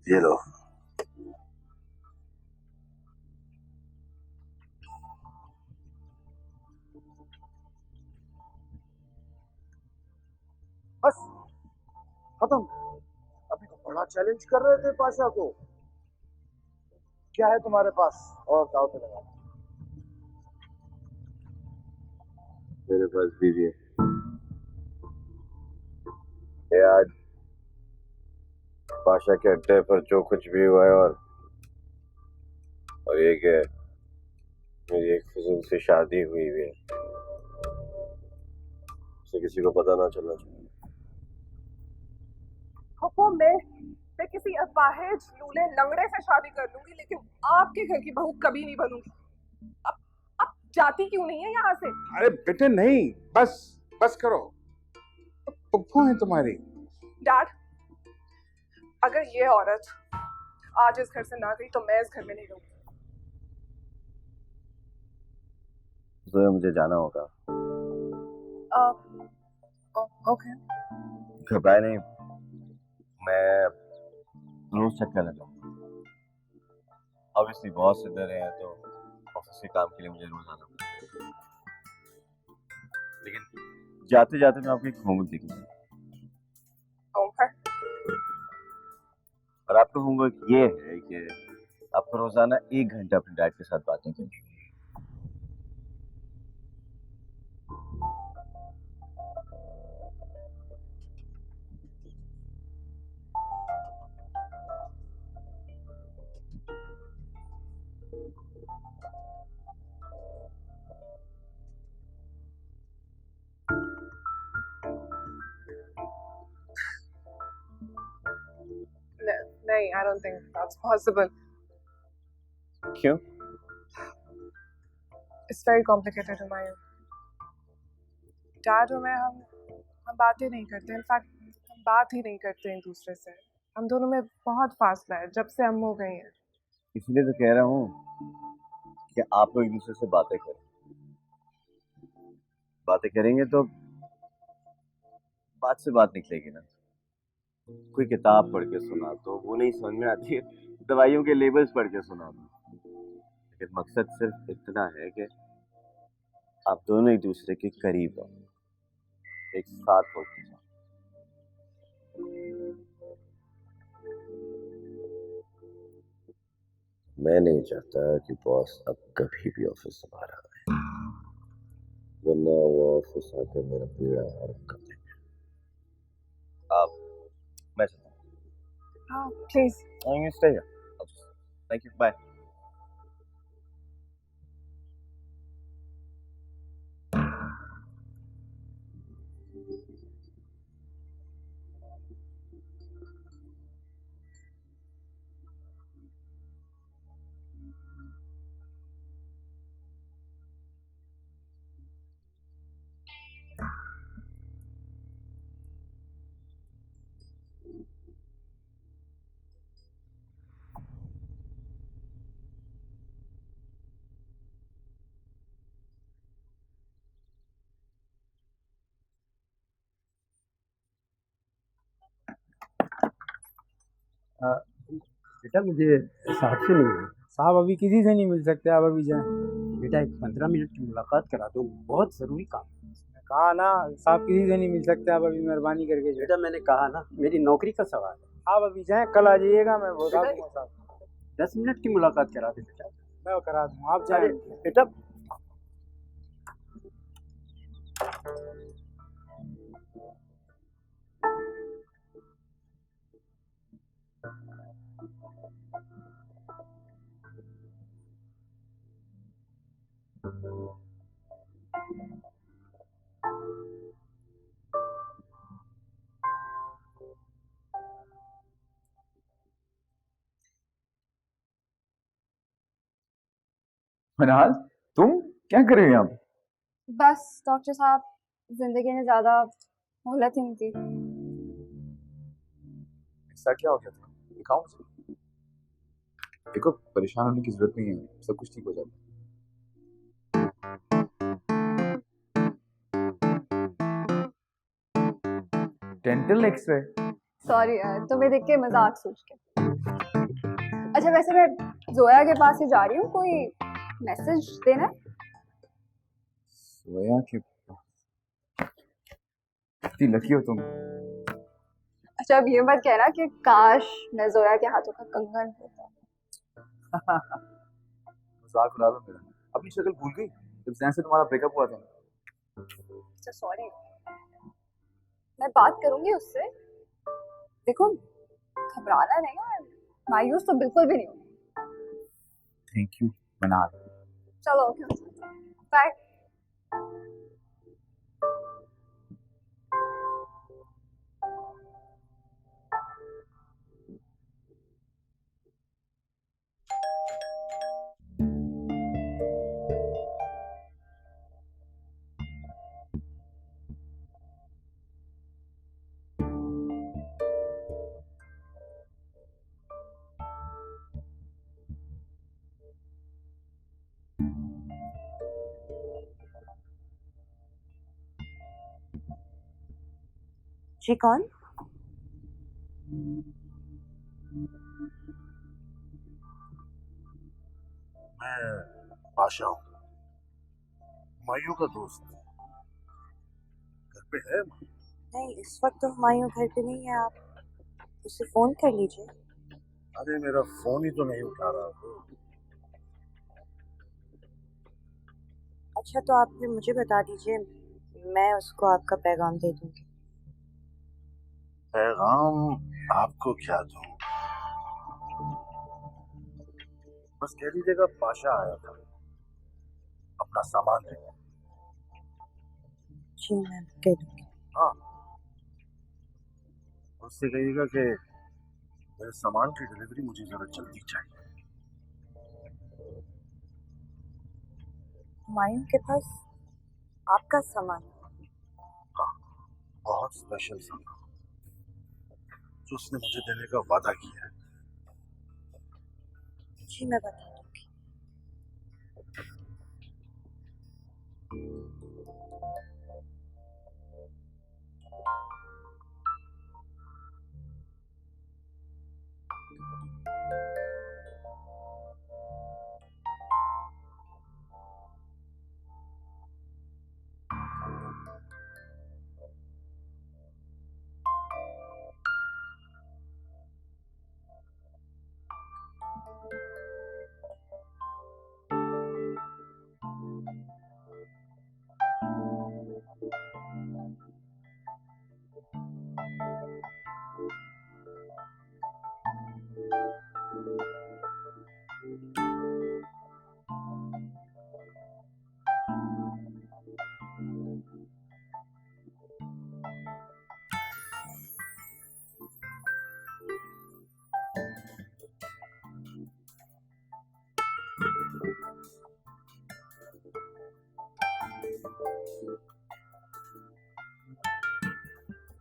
ये लो। बस खत्म। अभी तो बड़ा चैलेंज कर रहे थे पाशा को। क्या है तुम्हारे पास और दाव पे लगा? मेरे पास बीवी है। ये आज पाशा के अड्डे पर जो कुछ भी हुआ है और ये क्या है, मेरी एक फिजूल से शादी हुई है, उसे किसी को पता ना चलना चाहिए। खप्पो, मैं किसी अपाहिज लूले लंगड़े से शादी कर लूंगी, लेकिन आपके घर की बहू कभी नहीं बनूंगी। अब जाती क्यों नहीं है यहाँ से? अरे बेटे नहीं, बस बस करो। पप्पू है तुम्हारी। डैड, अगर ये औरत आज इस घर से ना गई तो मैं इस घर में नहीं रहूंगी। तो मुझे जाना होगा। ओके। घबराए नहीं, मैं रोज चेक कर लेता हूँ। ऑब्वियसली बॉस इधर है तो ऑफिस के काम के लिए मुझे रोज आना होगा, लेकिन जाते जाते मैं आपको एक होमवर्क देंगे। और आपका होमवर्क ये है कि आपको रोजाना 1 घंटा अपने डैड के साथ बातें करनी। नहीं, I don't think that's possible. क्यों? It's very complicated, Humayun. Dad और मैं हम बातें नहीं करते। इनफैक्ट हम बात ही नहीं करते एक दूसरे से। हम दोनों में बहुत फासला है जब से हम हो गए हैं। इसलिए तो कह रहा हूँ कि आप लोग एक दूसरे से बातें करें। बातें करेंगे तो बात से बात निकलेगी ना। कोई किताब पढ़ के सुना तो वो नहीं समझ में आती है, दवाइयों के लेबल्स पढ़ के सुना दो। लेकिन मकसद सिर्फ इतना है कि आप दोनों एक दूसरे के करीब हो, एक साथ हो। मैं नहीं चाहता कि बॉस अब कभी भी ऑफिस से बाहर आए, वरना वो ऑफिस आकर मेरा पीड़ा हरम कर देंगे। आप मैं हाँ, please. Stay here. Thank you, bye. बेटा मुझे साहब से मिलना है। साहब अभी किसी से नहीं मिल सकते, आप अभी जाएं। बेटा एक 15 मिनट की मुलाकात करा दो, बहुत ज़रूरी काम है। उसने कहा ना साहब किसी से नहीं मिल सकते, आप अभी मेहरबानी करके। बेटा मैंने कहा ना मेरी नौकरी का सवाल है, आप अभी जाएं, कल आ जाइएगा, मैं बता दूँगा साहब। 10 मिनट की मुलाकात करा दे बेटा। मैं करा दूँ, आप जाएं बेटा। मनाज, तुम क्या कर रहे हो यहाँ पे? बस डॉक्टर साहब, जिंदगी में ज्यादा मोहलत ही नहीं थी। ऐसा क्या हो गया था? दिखाओ मुझे। देखो परेशान होने की जरूरत नहीं है, सब कुछ ठीक हो जाता है। Dental x ray? सॉरी यार, तुम्हें देख के मजाक सोच के। अच्छा वैसे मैं जोया के पास ही जा रही हूँ, कोई मैसेज देना है? सोया के कितनी लकी हो तुम। अच्छा अब ये मत कहना कि काश मैं जोया के हाथों का कंगन होता। मजाक उड़ा लो मेरा। अपनी शक्ल भूल गई जब जैन से तुम्हारा ब्रेकअप हुआ था। अच्छा सॉरी, मैं बात करूंगी उससे। देखो घबराना नहीं है, मायूस तो बिल्कुल भी नहीं हूँ। थैंक यू मना। चलो ओके बाय। जी कौन? मैं आशा हूँ, हुमायूं का दोस्त। घर पे है? नहीं इस वक्त तो हुमायूं घर पे नहीं है, आप उसे फोन कर लीजिए। अरे मेरा फोन ही तो नहीं उठा रहा वो। अच्छा तो आप फिर मुझे बता दीजिए, मैं उसको आपका पैगाम दे दूंगी। पैगाम आपको क्या दूं? बस कह दीजिएगा पाशा आया था अपना सामान लेने। जी मैं कह दूंगी। हाँ, उससे कहिएगा कि मेरे सामान की डिलीवरी मुझे जरा जल्दी चाहिए। हुमायूं के पास आपका सामान? हाँ, बहुत स्पेशल सामान जो उसने मुझे देने का वादा किया है। जी मैं बता दूंगी।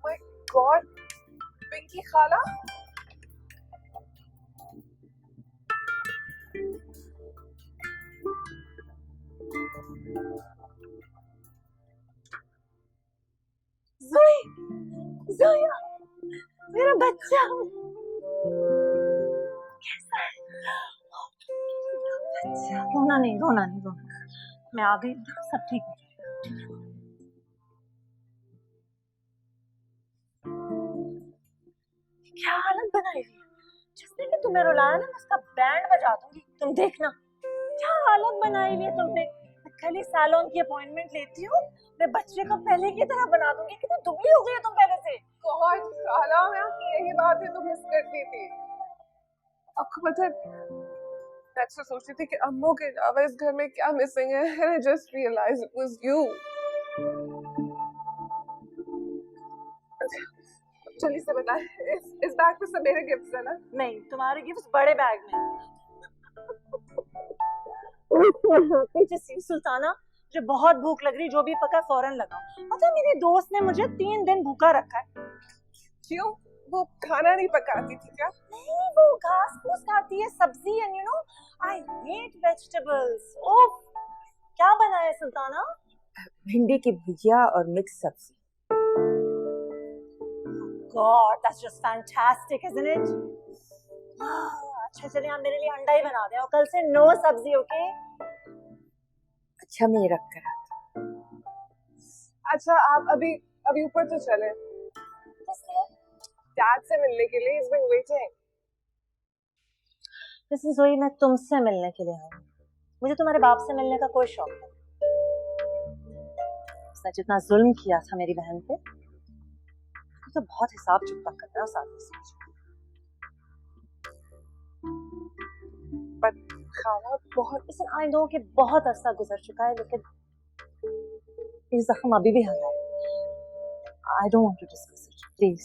माय गॉड, पिंकी खाला। जोई, जोया, मेरा बच्चा कैसा है? बच्चा रोना नहीं, रोना नहीं, रोना। मैं आ गई, सब ठीक हो जाएगा। क्या हालत बनाई हुई है? जिसने भी तुम्हें रुलाया ना, मैं उसका बैंड बजा दूंगी, तुम देखना। क्या हालत बनाई हुई है तुमने। मैं कल ही सैलून की अपॉइंटमेंट लेती हूँ, मैं बच्चे को पहले की तरह बना दूंगी। कितनी दुबली हो गई है तुम पहले से। गॉड खाला, मैं आपकी यही बात है तो मिस करती थी। आपको पता है, मैं अक्सर सोचती थी कि अम्मू के अलावा इस घर में क्या मिसिंग है, and I just realized it was you. चलिए से बताएं, इस बैग में सब मेरे गिफ्ट्स है ना? नहीं, तुम्हारे गिफ्ट्स बड़े बैग में। जसीम सुल्ताना, मुझे बहुत भूख लग रही, जो भी पका फौरन लगाओ। पता मेरी दोस्त ने मुझे 3 दिन भूखा रखा है। क्यों? वो खाना नहीं पकाती थी क्या? नहीं, वो घास फूस खाती है, सब्जी, and you know I hate vegetables. Oh, क्या बना है सुल्ताना? भिंडी की भुजिया और मिक्स सब्जी। God, that's just fantastic, isn't it? अच्छा चले आप मेरे लिए अंडा ही बना दें और कल से नो सब्जी, ओके? अच्छा मैं ये रख कर आती अच्छा आप अभी अभी ऊपर तो चले, डैड से मिलने के लिए, he's been waiting. लिसन ज़ोई, मैं तुमसे मिलने के लिए आई हूँ। मुझे तुम्हारे बाप से मिलने का कोई शौक नहीं। उसने जितना जुल्म किया था मेरी बहन पे, तो बहुत हिसाब चुकता करना है उस आदमी से। But खाना बहुत, लिसन आई नो कि बहुत अरसा गुजर चुका है, लेकिन ये जख्म अभी भी हरा है। I don't want to discuss it, please.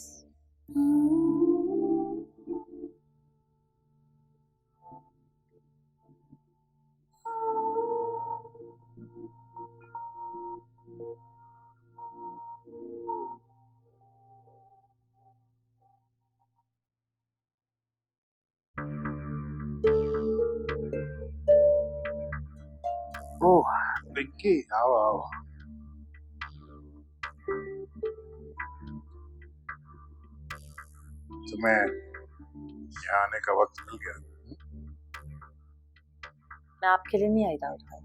Oh Pinky, आओ आओ। तुम्हें यहाँ आने का वक्त मिल गया। मैं आपके लिए नहीं आई दाऊद भाई।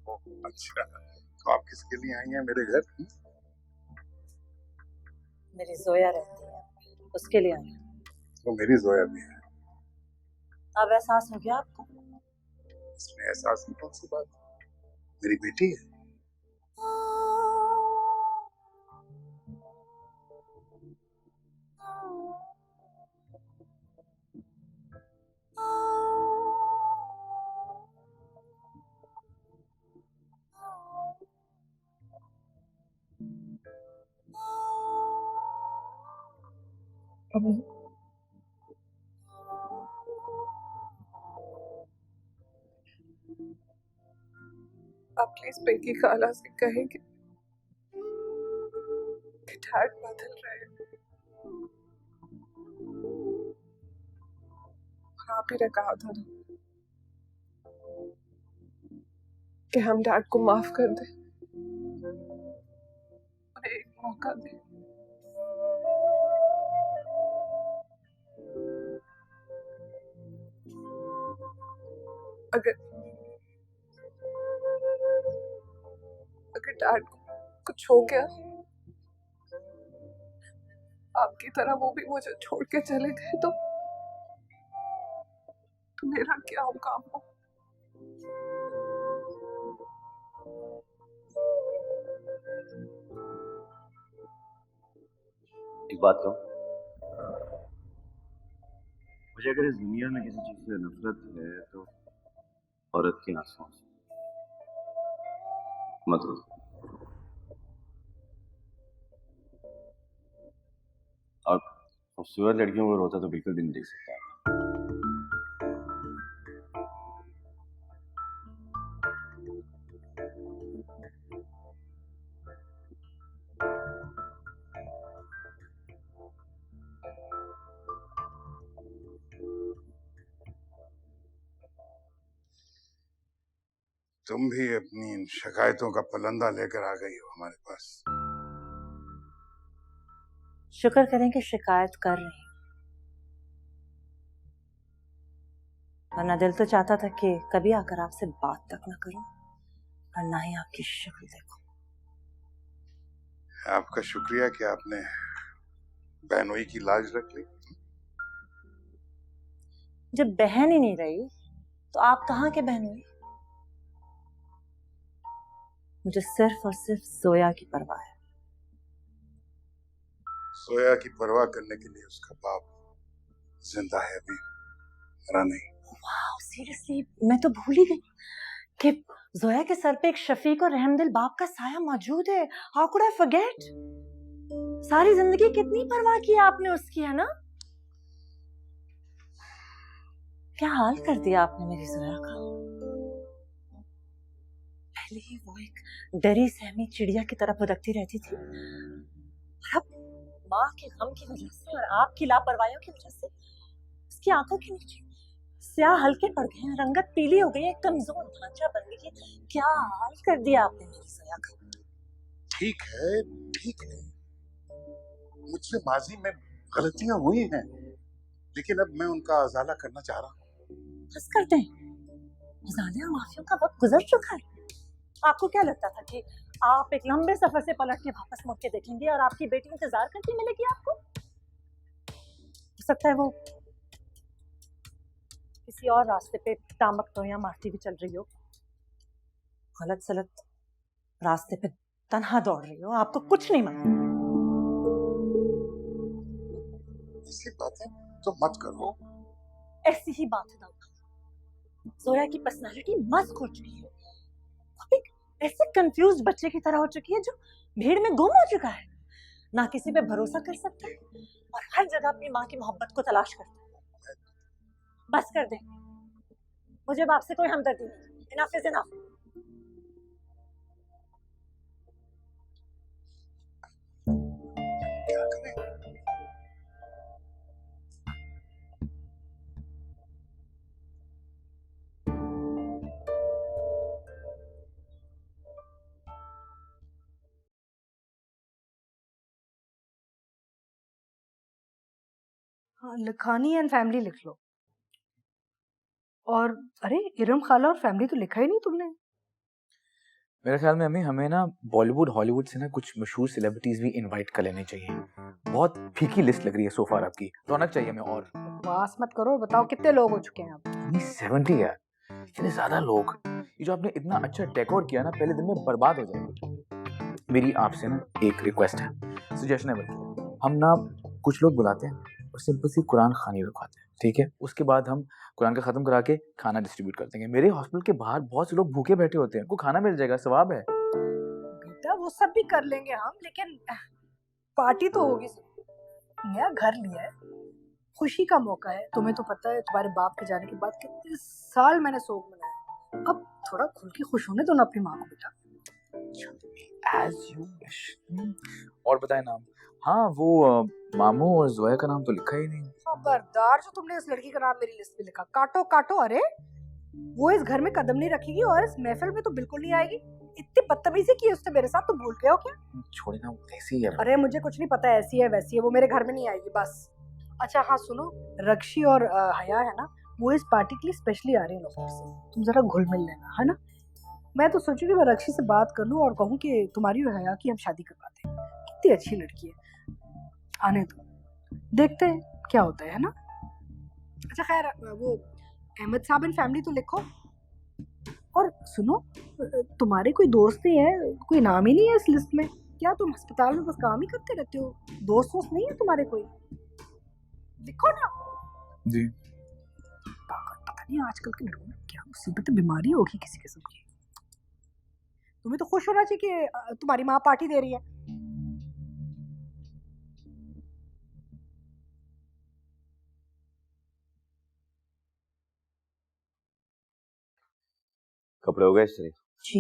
ओह अच्छा, तो आप किसके लिए आई हैं मेरे घर? मेरी जोया रहती है, उसके लिए आई हूँ। तो मेरी जोया भी है। अब एहसास हो गया आपको? इसमें एहसास की कौन सी बात? मेरी बेटी है। आप प्लीज पिंकी खाला से कहें कि डैड बदल रहे हैं। और आप ही ने कहा था ना कि हम डैड को माफ कर दें, उन्हें एक मौका दें। अगर डैड को कुछ हो गया, आपकी तरह वो भी मुझे छोड़ के चले गए, तो मेरा क्या होगा? एक बात कहूं, मुझे अगर इस दुनिया में किसी चीज से नफरत है तो औरत के आंसुओं से। मत रो। और खूबसूरत लड़कियों को रोता तो बिल्कुल भी नहीं देख सकता। तुम भी अपनी इन शिकायतों का पलंदा लेकर आ गई हो हमारे पास। शुक्र करें कि शिकायत कर रही हूँ, वरना दिल तो चाहता था कि कभी आकर आपसे बात तक ना करूं और ना ही आपकी शक्ल देखूं। आपका शुक्रिया कि आपने बहनोई की लाज रख ली। जब बहन ही नहीं रही तो आप कहाँ के बहन हुई? मुझे सिर्फ और सिर्फ जोया की परवाह है। सोया की परवाह करने के लिए उसका बाप जिंदा है, अभी मरा नहीं। वाह, सीरियसली मैं तो भूल ही गई कि जोया के सर पे एक शफीक और रहमदिल बाप का साया मौजूद है। How could I forget? सारी जिंदगी कितनी परवाह की आपने उसकी, है ना? क्या हाल कर दिया आपने मेरी जोया का। पहले ही वो एक डरी सहमी चिड़िया की तरह भुदकती रहती थी, और अब माँ के गम की वजह से और आपकी लापरवाहियों की वजह से उसकी आंखों के नीचे स्याह हल्के पड़ गए हैं, रंगत पीली हो गई है, कमजोर ढांचा बन गई है। क्या हाल कर दिया आपने मेरी जोया का। ठीक है, ठीक है, मुझसे माजी में गलतियां हुई हैं, लेकिन अब मैं उनका अजाला करना चाह रहा हूँ। बस करते हैं, जालिया माफियों का वक्त गुजर चुका है। आपको क्या लगता था कि आप एक लंबे सफर से पलट के वापस मुड़ के देखेंगे और आपकी बेटी इंतजार करती मिलेगी आपको? हो सकता है वो किसी और रास्ते पे टामक तो या मारती भी चल रही हो, गलत सलत रास्ते पे तन्हा दौड़ रही हो, आपको कुछ नहीं मालूम। ऐसी बातें तो मत करो। ऐसी ही बात है दाऊद। जोया की पर्सनालिटी मस्क हो चुकी है, अब एक ऐसे कंफ्यूज बच्चे की तरह हो चुकी है जो भीड़ में गुम हो चुका है, ना किसी पे भरोसा कर सकता है और हर जगह अपनी माँ की मोहब्बत को तलाश करता है। बस कर दे, मुझे अब आपसे कोई हमदर्दी नहीं। Enough is enough. क्या करें? हाँ, लखानी एंड फैमिली लिख लो। और अरे इरम खाला और फैमिली तो लिखा ही नहीं तुमने। मेरे ख्याल में हमें ना बॉलीवुड हॉलीवुड से ना कुछ मशहूर सेलिब्रिटीज भी इनवाइट कर लेने चाहिए। बहुत फीकी लिस्ट लग रही है सो फार आपकी, रौनक चाहिए हमें और। बकवास मत करो, बताओ कितने लोग हो चुके हैं अब? 70 यार, इतने ज्यादा लोग। ये जो आपने इतना अच्छा डेकोर किया ना, पहले दिन में बर्बाद हो जाएगा। मेरी आपसे ना एक रिक्वेस्ट है, सजेशन है बल्कि, हम ना कुछ लोग बुलाते हैं और सिंपल सी कुरान खानी रखवाते हैं, ठीक है? उसके बाद हम कुरान का खत्म करा के खाना डिस्ट्रीब्यूट कर देंगे। मेरे हॉस्पिटल के बाहर बहुत से लोग भूखे बैठे होते हैं, उनको खाना मिल जाएगा, सवाब है। बेटा वो सब भी कर लेंगे हम, लेकिन पार्टी तो होगी। नया घर लिया है, खुशी का मौका है। तुम्हें तो पता है तुम्हारे बाप के जाने के बाद कितने साल मैंने शोक मनाया। अब थोड़ा खुल के खुश होने दो ना अपनी माँ को बेटा। As you wish। और बताए नाम। हाँ वो मामू और जोया का नाम तो लिखा ही नहीं। खबरदार जो तुमने इस लड़की का नाम मेरी लिस्ट पे लिखा, काटो काटो। अरे वो इस घर में कदम नहीं रखेगी और इस महफिल में तो बिल्कुल नहीं आएगी। इतनी बदतमीजी की उसने मेरे साथ, तुम भूल गए हो क्या? छोड़े ना, वो ऐसी ही है। अरे मुझे कुछ नहीं पता, ऐसी है वैसी है, वो मेरे घर में नहीं आएगी बस। अच्छा हाँ सुनो, रक्षी और हया है ना, वो इस पार्टी के लिए स्पेशली आ रही है लोगों से। तुम जरा घुल मिल लेना, है ना? मैं तो सोचू कि मैं रक्षी से बात कर लूं और कहूं कि तुम्हारी और हया की हम शादी करवाते हैं। कितनी अच्छी लड़की है, आने दो, देखते हैं क्या होता है ना? अच्छा खैर, वो अहमद साहब एंड फैमिली तो लिखो। और सुनो, तुम्हारे कोई दोस्त नहीं है? कोई नाम ही नहीं है इस लिस्ट में? क्या तुम अस्पताल में बस काम ही करते रहते हो? दोस्त नहीं है तुम्हारे कोई? लिखो ना जी। पता नहीं आजकल के लोगों में क्या मुसीबत, बीमारी होगी किसी किस्म की। तुम्हें तो खुश होना चाहिए कि तुम्हारी माँ पार्टी दे रही है। कपड़े हो गए इस्त्री? जी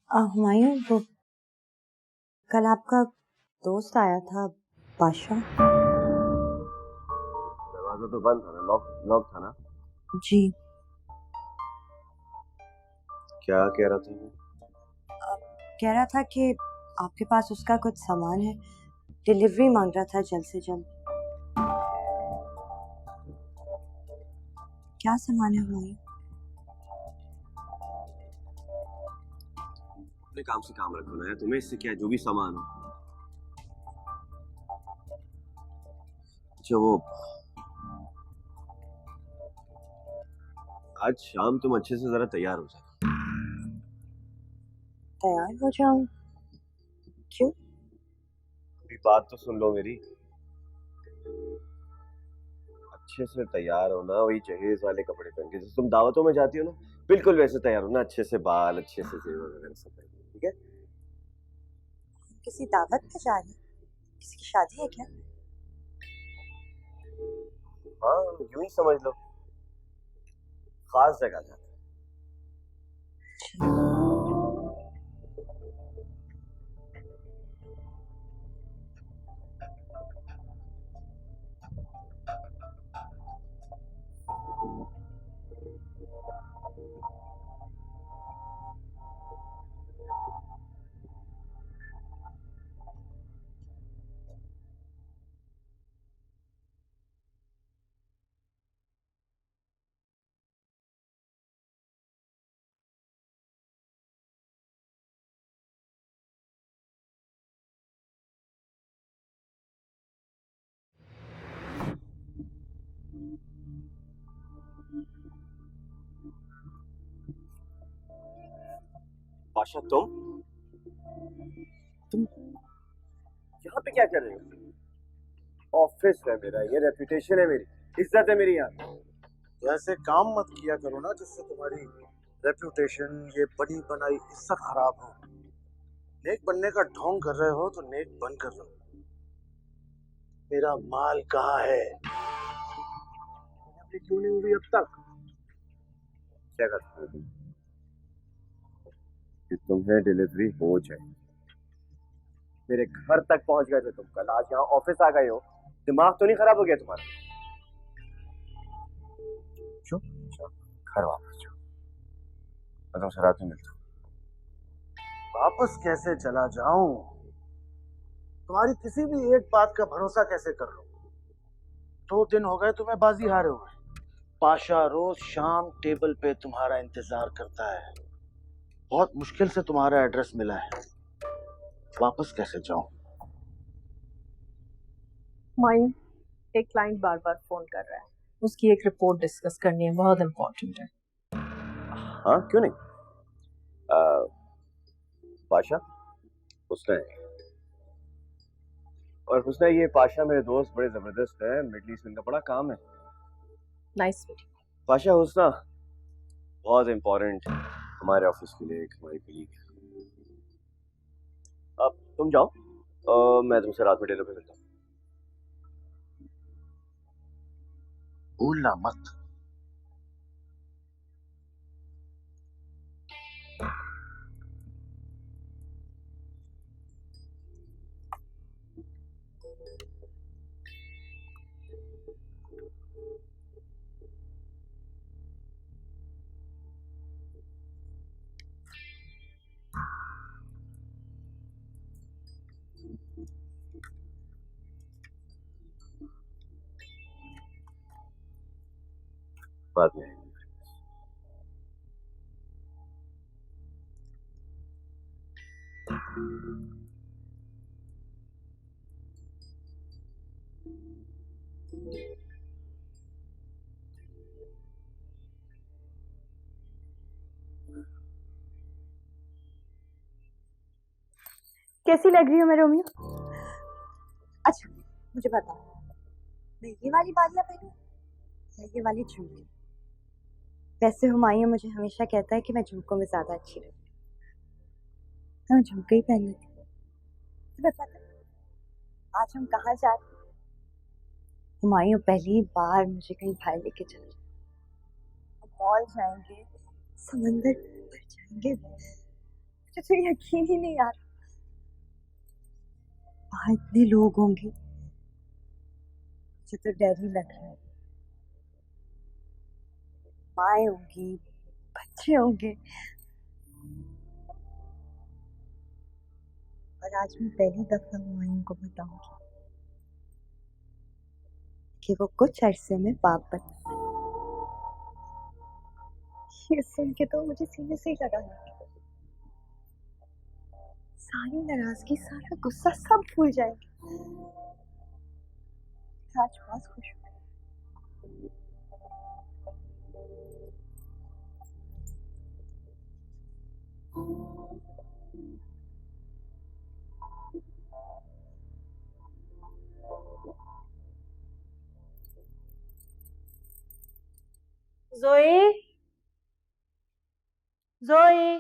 हुमायूं, वो कल आपका दोस्त आया था बादशाह। दरवाजा तो बंद था ना, लॉक था ना? जी। क्या कह रहा था वो? कह रहा था कि आपके पास उसका कुछ सामान है, डिलीवरी मांग रहा था जल्द से जल्द। क्या सामान है हुमायूं? अपने काम से काम रखो ना, तुम्हें इससे क्या, जो भी सामान हो। अच्छा वो आज शाम तुम अच्छे से जरा तैयार हो जाना। तैयार हो जाऊं? क्यों? अभी बात तो सुन लो मेरी। अच्छे से तैयार होना, वही जहेज वाले कपड़े पहन के जैसे तुम दावतों में जाती हो ना, बिल्कुल वैसे तैयार होना। अच्छे से बाल, अच्छे से जेवर वगैरह सब पहन, ठीक है? किसी दावत पे जा रही? किसी की शादी है क्या? हाँ यूं ही समझ लो, खास जगह जाना। बादशाह तुम यहाँ पे क्या कर रहे हो? ऑफिस है मेरा, ये रेपुटेशन है मेरी, इज्जत है मेरी यहाँ। तो ऐसे काम मत किया करो ना जिससे तुम्हारी रेपुटेशन, ये बड़ी बनाई इज्जत खराब हो। नेक बनने का ढोंग कर रहे हो तो नेक बन कर रहो। मेरा माल कहाँ है? क्यों नहीं हुई अब तक? क्या करते हो तुम? कि तुम्हें डिलीवरी हो जाए। मेरे घर तक पहुंच गए थे तुम कल, आज यहाँ ऑफिस आ गए हो। दिमाग तो नहीं खराब हो गया तुम्हारा? चुप चुप, घर वापस जाओ। मैं तुमसे रात में मिलता हूँ। वापस कैसे चला जाऊं? तुम्हारी किसी भी एक बात का भरोसा कैसे कर लो? 2 दिन हो गए तुम्हें बाजी हारे हुए। पाशा रोज शाम टेबल पे तुम्हारा इंतजार करता है। बहुत मुश्किल से तुम्हारा एड्रेस मिला है। वापस कैसे जाऊं? मायूं, एक क्लाइंट बार बार फोन कर रहा है, उसकी एक रिपोर्ट डिस्कस करनी है, बहुत इम्पोर्टेंट है। हाँ क्यों नहीं? पाशा, हुस्ना है। और हुस्ना, ये पाशा मेरे दोस्त बड़े जबरदस्त है, मिडल ईस्ट में इनका बड़ा काम है। नाइस। पाशा, हुस्ना बहुत इम्पोर्टेंट हमारे ऑफिस के लिए, एक हमारी कलीग है। अब तुम जाओ, मैं तुमसे रात में डिनर पे मिलता हूँ। भूलना मत। बाद में। कैसी लग रही हो मैं रोमियो? अच्छा मुझे बताओ, मैं ये वाली बालियां पहनूं या ये वाली झुमके? वैसे हुमायूं मुझे हमेशा कहता है कि मैं झुमकों में ज्यादा अच्छी लगती हूँ, तो मैं झुमके ही पहन लेती हूँ। तुम्हें पता है आज हम कहाँ जा रहे हैं? हुमायूं पहली बार मुझे कहीं बाहर लेके चल रहे हैं। मॉल जाएंगे, समंदर पर जाएंगे। मुझे तो यकीन ही नहीं आ रहा। वहाँ इतने लोग होंगे, मुझे तो डर ही लग रहा है। माएँ होंगी, बच्चे होंगे, और आज मैं पहली दफा हुमायूं को बताऊंगी कि वो कुछ अरसे में बाप बन। ये सुन के तो मुझे सीने से ही लगा सारी नाराजगी, सारा गुस्सा सब भूल जाएंगे। आज बहुत खुश हूँ। जोई, जोई,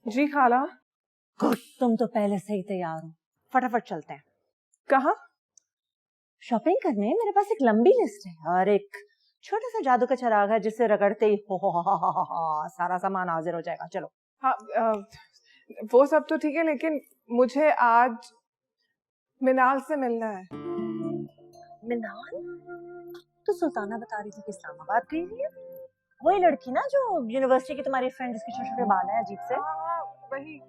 जी खाला। तुम तो पहले से ही तैयार हो, फटाफट चलते हैं। कहाँ? शॉपिंग करने। मेरे पास एक लंबी लिस्ट है और एक छोटा सा जादू का चिराग है जिसे रगड़ते ही सारा सामान हाजिर हो जाएगा। चलो। हाँ, वो सब तो ठीक है, लेकिन मुझे आज मिनाल से मिलना है। मिनाल? तो सुल्ताना बता रही थी कि इस्लामाबाद गई हुई है। वही लड़की ना जो यूनिवर्सिटी की तुम्हारी फ्रेंड, जिसके छोटे छोटे बाल हैं अजीब से। हाँ, वही।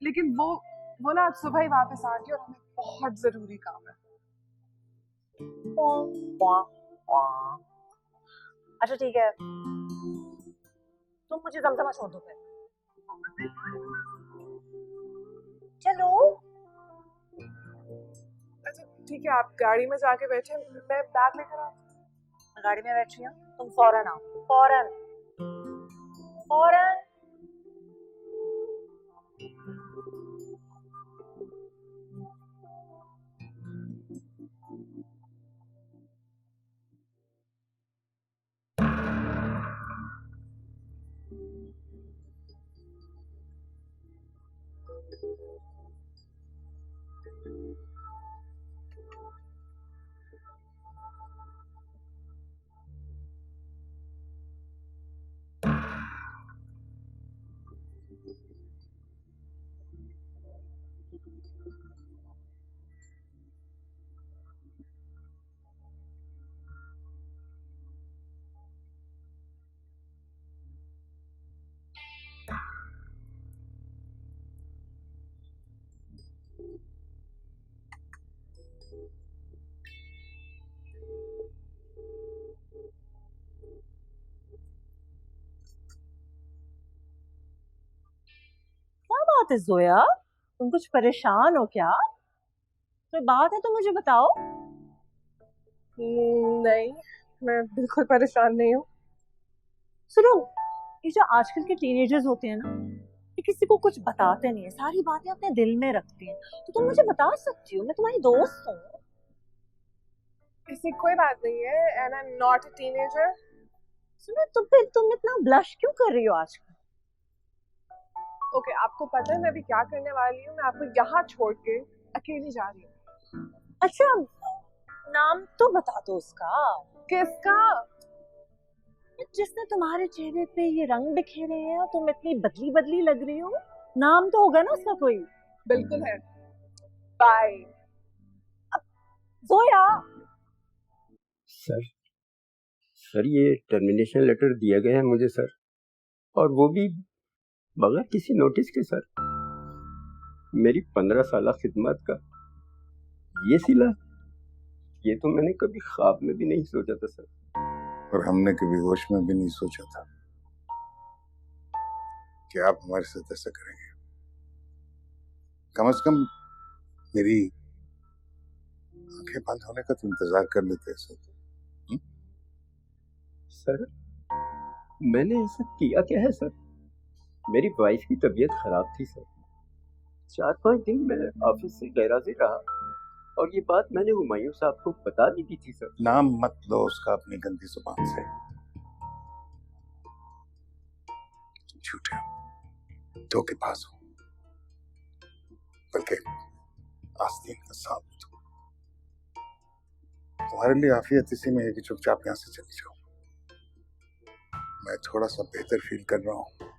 लेकिन वो ना आज सुबह ही वापस आ गई और हमें बहुत जरूरी काम है। अच्छा ठीक है, तुम मुझे जमजमा छोड़ दो फिर। चलो। अच्छा ठीक है, आप गाड़ी में जाके बैठे, मैं बैग लेकर आती हूँ। गाड़ी में बैठ रही हूँ, तुम फौरन आओ। फौरन फौरन। क्या बात है जोया, तुम कुछ परेशान हो क्या? कोई बात है तो मुझे बताओ। नहीं, मैं बिल्कुल परेशान नहीं हूँ। सुनो, ये जो आजकल के टीनेजर्स होते हैं ना, ये किसी को कुछ बताते नहीं है, सारी बातें अपने दिल में रखते हैं। तो तुम मुझे बता सकती हो, मैं तुम्हारी दोस्त हूँ। ऐसी कोई बात नहीं है, and I am not a teenager. सुनो, तुम इतना ब्लश क्यों कर रही हो आजकल? ओके, आपको पता है मैं अभी क्या करने वाली हूँ? मैं आपको यहाँ छोड़ के अकेली जा रही हूँ। अच्छा, नाम तो बता दो उसका। किसका? जिसने तुम्हारे चेहरे पे ये रंग बिखेरे हैं और तुम इतनी बदली बदली लग रही हो, नाम तो होगा ना उसका कोई। बिल्कुल है, बाय। जोया। सर सर ये टर्मिनेशन लेटर दिया गया है मुझे सर, और वो भी बगैर किसी नोटिस के सर। मेरी 15 साल खिदमत का ये सिला, ये तो मैंने कभी ख्वाब में भी नहीं सोचा था सर। और हमने कभी होश में भी नहीं सोचा था कि आप हमारे साथ ऐसा करेंगे। कम से कम मेरी आंखें बंद होने का तो इंतजार कर लेते सर। सर मैंने ऐसा किया क्या है सर? मेरी वाइफ की तबीयत खराब थी सर, 4-5 दिन मैं ऑफिस से गैराजी रहा, और ये बात मैंने हुमायूं साहब को बता भी दी थी सर। नाम मत लो उसका अपनी गंदी जुबान से। झूठे हो, धोखेबाज हो, बल्कि आस्तीन का सांप हो। तुम्हारे लिए आफियत इसी में है कि चुपचाप यहाँ से चली जाओ। मैं थोड़ा सा बेहतर फील कर रहा हूँ।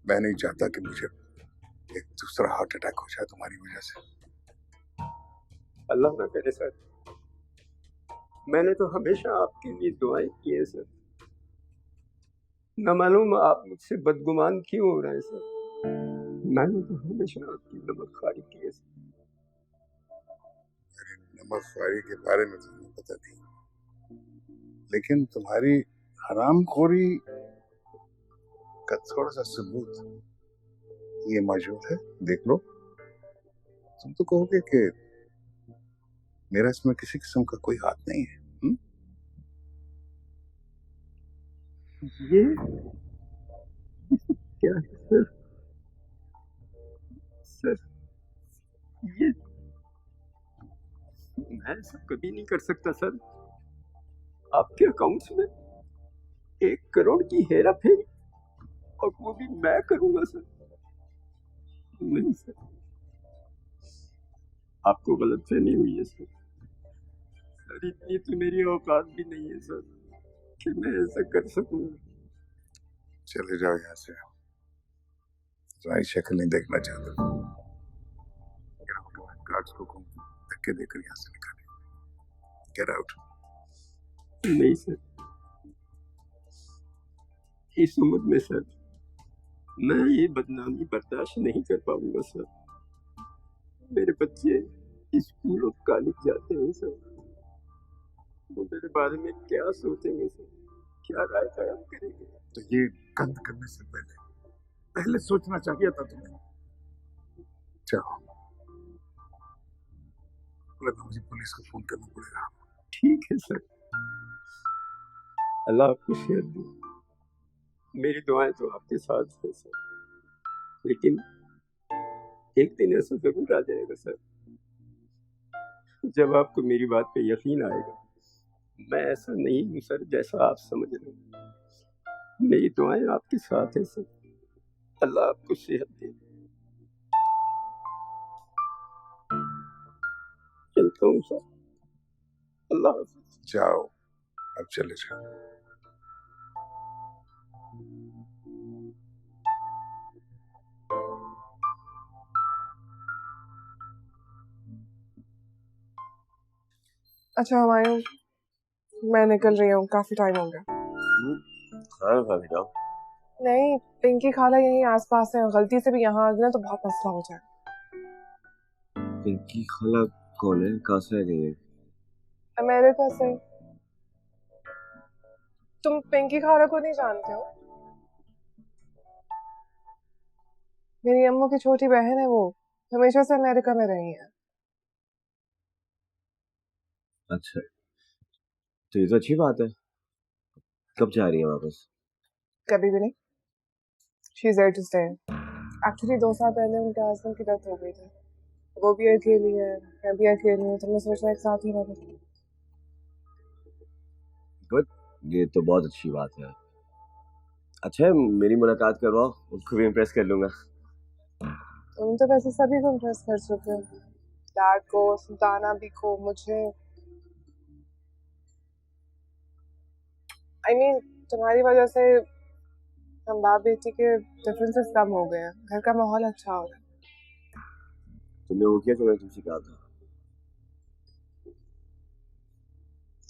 मैं नहीं चाहता कि मुझे एक दूसरा हार्ट अटैक हो जाए तुम्हारी वजह से। अल्लाह ना करे सर, मैंने तो हमेशा आपके लिए दुआएं की है सर। न मालूम आप मुझसे बदगुमान क्यों हो रहे हैं सर। मैंने तो हमेशा आपकी नमकखारी की है सर। नमकखारी के बारे में तुम्हें पता नहीं, लेकिन तुम्हारी हरामखोरी का थोड़ा सा सबूत ये मौजूद है, देख लो। तुम तो कहोगे कि मेरा इसमें किसी किस्म का कोई हाथ नहीं है। ये क्या है सर? सर ये मैं ऐसा कभी नहीं कर सकता सर। आपके अकाउंट्स में 1 करोड़ की हेरा फेरी, और वो भी मैं करूंगा सर? नहीं सर, आपको गलतफहमी हुई है सर। सर इतनी तो मेरी औकात भी नहीं है सर कि मैं ऐसा कर सकूं। चले जाओ यहाँ से, तुम्हारी शक्ल नहीं देखना चाहता। गार्ड्स को धक्के देकर यहाँ से निकाले। Get out. नहीं सर, इस उम्र में सर मैं ये बदनामी बर्दाश्त नहीं कर पाऊंगा सर। मेरे बच्चे स्कूल और कॉलेज जाते हैं सर, वो मेरे बारे में क्या सोचेंगे सर, क्या राय कायम करेंगे? तो ये गंद करने से पहले सोचना चाहिए था तुम्हें। चलो, मुझे पुलिस को फोन करना पड़ेगा। ठीक है सर। अल्लाह आपको शेर दे। मेरी दुआएं तो आपके साथ है सर, लेकिन एक दिन ऐसा जरूर आ जाएगा सर जब आपको मेरी बात पे यकीन आएगा। मैं ऐसा नहीं हूँ सर जैसा आप समझ रहे हो। मेरी दुआएं आपके साथ है सर। अल्लाह आपको सेहत दे। चलता हूँ सर। अल्लाह हाफ़िज़। जाओ, अब चले जाओ। अच्छा हुमायूं, मैं निकल रही हूँ, काफी टाइम हो गया। खाना खा के जाओ। नहीं, पिंकी खाला यहीं आसपास है, गलती से भी यहाँ आ गई ना तो बहुत मसला हो जाए। पिंकी खाला कौन है? कहाँ से आ गई है? अमेरिका से। तुम पिंकी खाला को नहीं जानते हो? मेरी अम्मू की छोटी बहन है वो, हमेशा से अमेरिका में रही है। अच्छा, तो ये तो अच्छी बात है। कब जा रही है वापस? कभी भी नहीं। She is there to stay. Actually 2 साल पहले उनके हस्बैंड की डेथ हो गई थी। वो भी अकेली है, मैं भी अकेली हूँ, तो मैं सोच रहा एक साथ ही रह। गुड, ये तो बहुत अच्छी बात है। अच्छा है, मेरी मुलाकात करवाओ, उसको भी इम्प्रेस कर लूंगा। तुम तो वैसे सभी को इम्प्रेस कर चुके हो, डैड को, सुल्ताना भी को, मुझे। I mean, तुम्हारी वजह से हम बाप बेटी के डिफरेंसेस कम हो गए हैं, घर का माहौल अच्छा हो रहा है। तुमने वो किया जो मैंने तुमसे कहा था?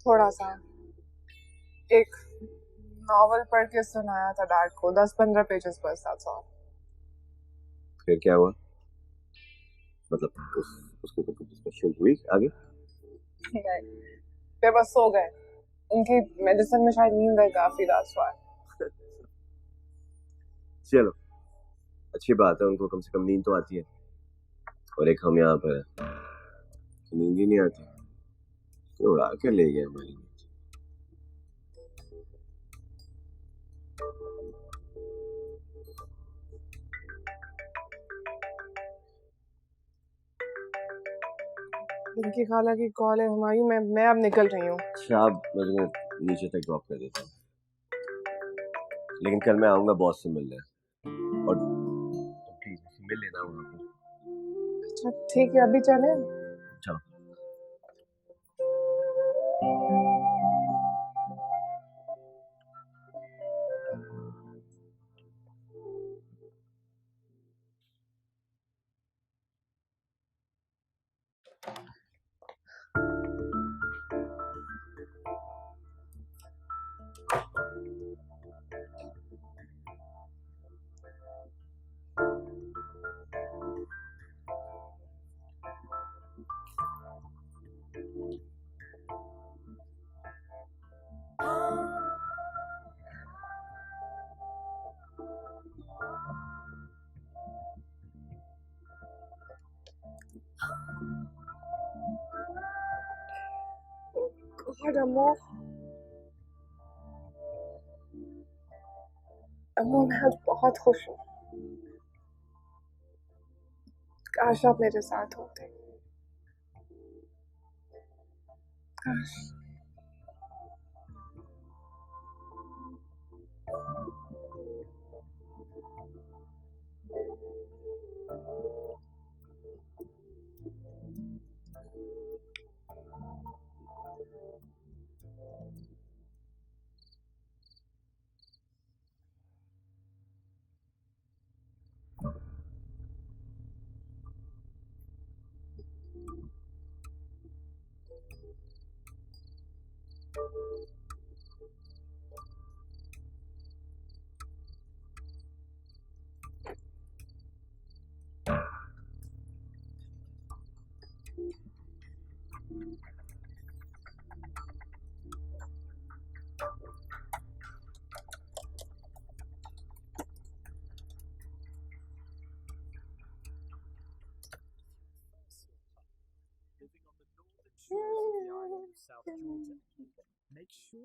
थोड़ा सा एक नॉवल पढ़ के सुनाया था डैड को, 10-15 पेजेस बस, that's all। फिर क्या हुआ? मतलब उसके ऊपर कुछ डिस्कशन हुई आगे? नहीं, फिर बस सो गए। उनकी मेडिसिन में शायद नींद है काफी, that's why। चलो, अच्छी बात है, उनको कम से कम नींद तो आती है। और एक हम यहाँ पर है, नींद ही नहीं आती, तो उड़ा के ले गए हमारी नींद। इनकी खाला की कॉल है हुमायूं, मैं अब निकल रही हूँ। अच्छा, आप मुझे नीचे तक ड्रॉप कर देता हूँ, लेकिन कल मैं आऊंगा बॉस से मिलने, और तुम प्लीज मुझसे मिल लेना वहाँ पे। अच्छा ठीक है, अभी चले। चलो। God, अम्मू, मैं आज बहुत खुश हूँ। काश आप मेरे साथ होते, काश।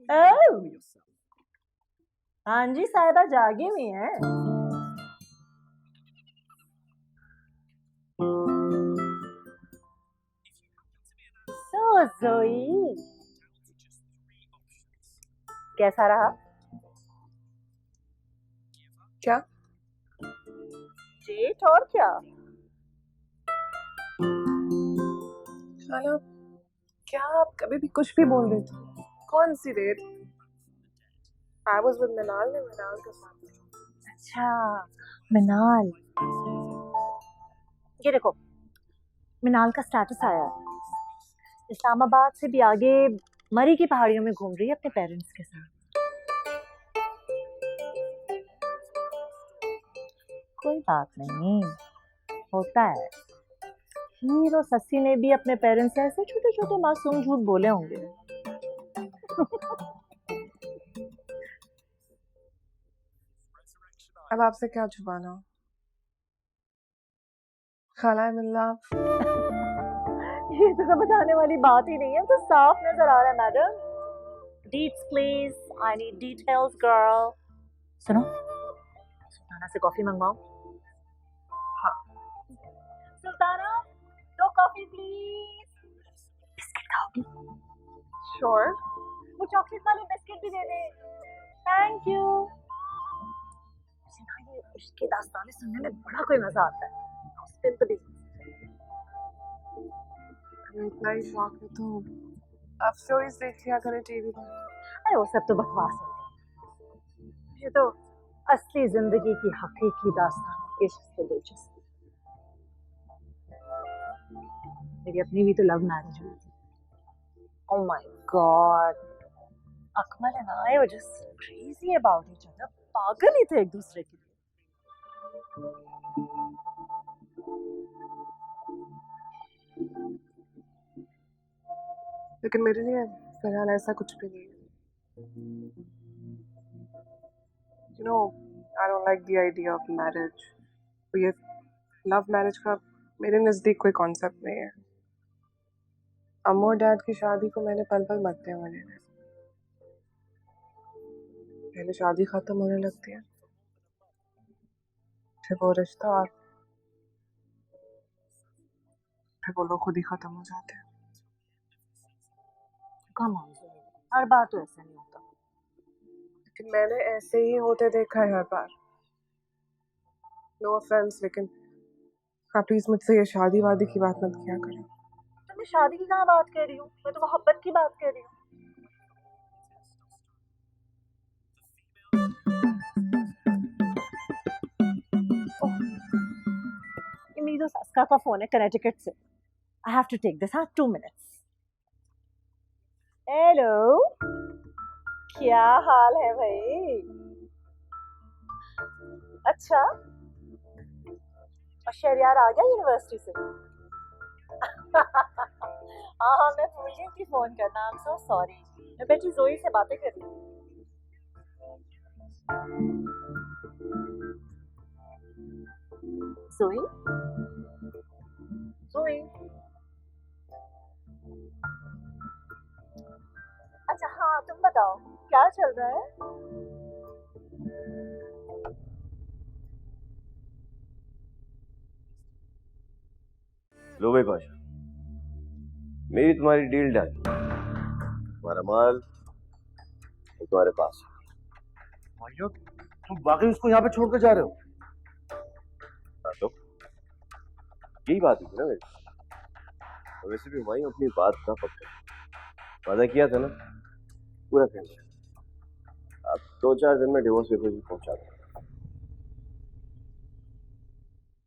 Oh, हाँ जी साहिबा जागी हुई हैं। So जोई कैसा रहा? क्या? डेट और क्या? खाला, क्या आप कभी भी कुछ भी बोल देते हो? कौन सी डेट? I was with मिनाल ने मिनाल के साथ। अच्छा मिनाल, ये देखो मिनाल का स्टेटस आया है। इस्लामाबाद से भी आगे मरी की पहाड़ियों में घूम रही है अपने पेरेंट्स के साथ। कोई बात नहीं, होता है। हीर और सस्सी ने भी अपने पेरेंट्स से ऐसे छोटे छोटे मासूम झूठ बोले होंगे। अब आपसे क्या छुपाना? खाला मिल्ला, ये तो बताने वाली बात ही नहीं है, तो साफ नजर आ रहा है madam. Deets please, I need details girl। सुनो, सुल्ताना से कॉफी मंगवाओ। हाँ सुल्ताना, 2 कॉफी प्लीज। बिस्किट खाओगी? श्योर। वो चॉकलेट वाले बिस्किट भी दे दे। Thank you. मुझे ना ये इश्क की दास्तानें सुनने में बड़ा कोई मजा आता है। हॉस्पिटल तो भी इतना ही शौक है तो आप स्टोरीज देख लिया करें टीवी पर। अरे वो सब तो बकवास होती है। ये तो असली जिंदगी की हकीकी दास्तान इश्क से दिलचस्प। मेरी अपनी भी तो लव मैरिज हुई थी। Oh my God, Akmal and I were just crazy about each other. पागल ही थे एक दूसरे के लिए। लेकिन मेरे लिए फिलहाल ऐसा कुछ भी नहीं है। You know, I don't like the idea of marriage। ये लव मैरिज का मेरे नज़दीक कोई कॉन्सेप्ट नहीं है। अम्मू और डैड की शादी को मैंने पल पल मरते हुए देखा। पहले शादी खत्म होने लगती है, फिर वो रिश्ता, और फिर वो लोग खुद ही खत्म हो जाते हैं। कम ऑन, हर बार तो ऐसा नहीं होता। लेकिन मैंने ऐसे ही होते देखा है हर बार। नो ऑफेंस, लेकिन आप प्लीज मुझसे ये शादी वादी की बात मत किया करें। तो मैं शादी की कहाँ बात कर रही हूँ, मैं तो मोहब्बत की बात कर रही हूँ। ये मेरी दोस्त अस्का का फोन है कनेटिकट से। I have to take this, हाँ 2 मिनट्स। हेलो, क्या हाल है भाई? अच्छा, और शहरियार आ गया यूनिवर्सिटी से? हाँ मैं भूल गई थी फोन करना। I am so sorry. मैं बेटी जोई से बातें कर रही हूँ। जोई, जोई। अच्छा हाँ, तुम बताओ क्या चल रहा है? लो भाई पाशा, मेरी तुम्हारी डील डन। तुम्हारा माल तो तुम्हारे पास है। भाइयों, तुम वाकई उसको यहाँ पे छोड़ के जा रहे हो? हाँ तो यही बात थी ना मेरी। और वैसे भी भाई अपनी बात का पक्का वादा किया था ना, पूरा कर लिया। अब 2-4 दिन में डिवोर्स पेपर भी पहुंचा दो।